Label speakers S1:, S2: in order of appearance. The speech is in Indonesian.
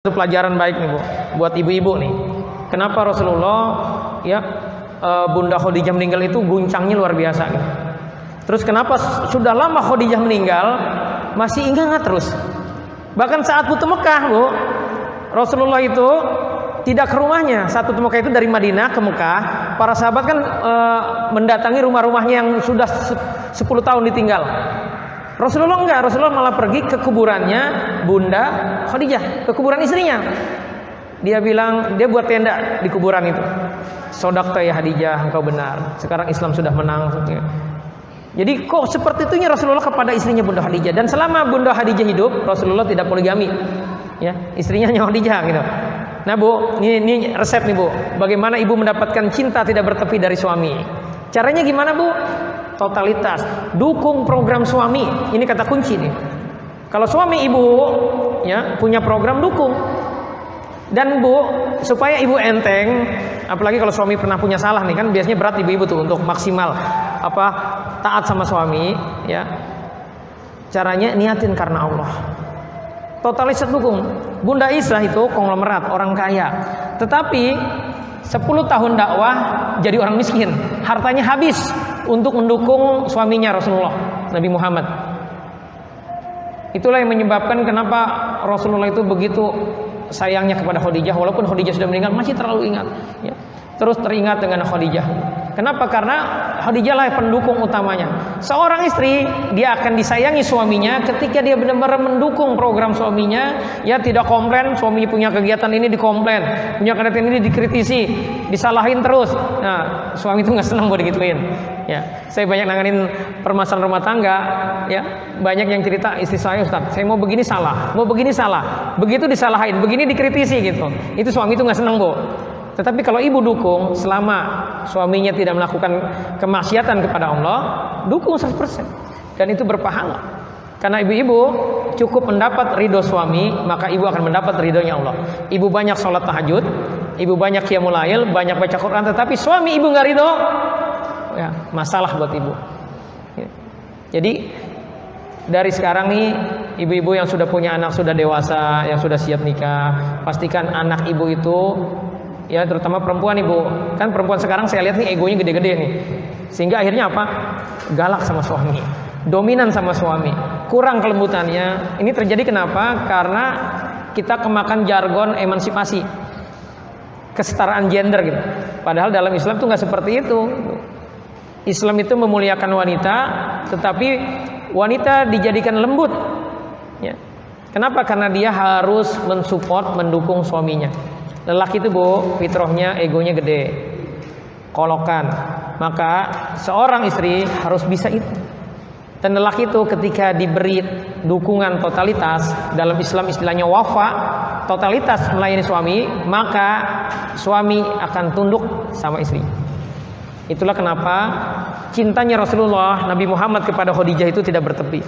S1: Itu pelajaran baik nih Bu, buat ibu-ibu nih. Kenapa Rasulullah ya Bunda Khadijah meninggal itu guncangnya luar biasa gitu. Terus kenapa sudah lama Khadijah meninggal masih ingat terus. Bahkan saat Futuh Mekah Bu, Rasulullah itu tidak ke rumahnya. Saat Futuh Mekah itu dari Madinah ke Mekah, para sahabat kan mendatangi rumah-rumahnya yang sudah 10 tahun ditinggal. Rasulullah enggak, Rasulullah malah pergi ke kuburannya Bunda Khadijah, ke kuburan istrinya. Dia bilang, dia buat tenda di kuburan itu. Sodaqta ya Khadijah, engkau benar. Sekarang Islam sudah menang. Jadi kok seperti itunya Rasulullah kepada istrinya Bunda Khadijah. Dan selama Bunda Khadijah hidup, Rasulullah tidak poligami. Ya, istrinya hanya Khadijah gitu. Nah Bu, ini resep nih Bu. Bagaimana ibu mendapatkan cinta tidak bertepi dari suami? Caranya gimana Bu? Totalitas, dukung program suami. Ini kata kunci nih. Kalau suami ibu ya punya program, dukung. Dan Bu, supaya ibu enteng, apalagi kalau suami pernah punya salah nih, kan biasanya berat ibu-ibu tuh untuk maksimal taat sama suami ya. Caranya niatin karena Allah. Totalitas dukung. Bunda Isah itu konglomerat, orang kaya. Tetapi 10 tahun dakwah jadi orang miskin. Hartanya habis untuk mendukung suaminya Rasulullah Nabi Muhammad. Itulah yang menyebabkan kenapa Rasulullah itu begitu sayangnya kepada Khadijah. Walaupun Khadijah sudah meninggal, masih terlalu ingat ya. Terus teringat dengan Khadijah. Kenapa? Karena Khadijah lah pendukung utamanya. Seorang istri, dia akan disayangi suaminya ketika dia benar-benar mendukung program suaminya. Ya, tidak komplain, suami punya kegiatan ini dikomplain, punya kegiatan ini dikritisi, disalahin terus. Nah, suami itu nggak senang buat digituin. Ya, saya banyak nanganin permasalahan rumah tangga. Ya, banyak yang cerita istri saya, Ustaz, saya mau begini salah, mau begini salah, begitu disalahin, begini dikritisi gitu. Itu suami itu nggak senang Bu. Tetapi kalau ibu dukung, selama suaminya tidak melakukan kemaksiatan kepada Allah, dukung 100%. Dan itu berpahala. Karena ibu-ibu cukup mendapat ridho suami, maka ibu akan mendapat ridhonya Allah. Ibu banyak sholat tahajud, ibu banyak qiyamul lail, banyak baca Quran, tetapi suami ibu nggak ridho, ya masalah buat ibu. Ya. Jadi dari sekarang nih, ibu-ibu yang sudah punya anak, sudah dewasa, yang sudah siap nikah, pastikan anak ibu itu, ya terutama perempuan ibu, kan perempuan sekarang saya lihat nih egonya gede-gede nih, sehingga akhirnya apa? Galak sama suami, dominan sama suami, kurang kelembutannya. Ini terjadi kenapa? Karena kita kemakan jargon emansipasi, kesetaraan gender gitu. Padahal dalam Islam tuh nggak seperti itu. Islam itu memuliakan wanita, tetapi wanita dijadikan lembut. Ya. Kenapa? Karena dia harus mensupport, mendukung suaminya. Lelaki itu Bu, fitrahnya egonya gede, kolokan. Maka seorang istri harus bisa itu. Dan lelaki itu ketika diberi dukungan totalitas, dalam Islam istilahnya wafa, totalitas melayani suami, maka suami akan tunduk sama istri. Itulah kenapa cintanya Rasulullah Nabi Muhammad kepada Khadijah itu tidak bertepi.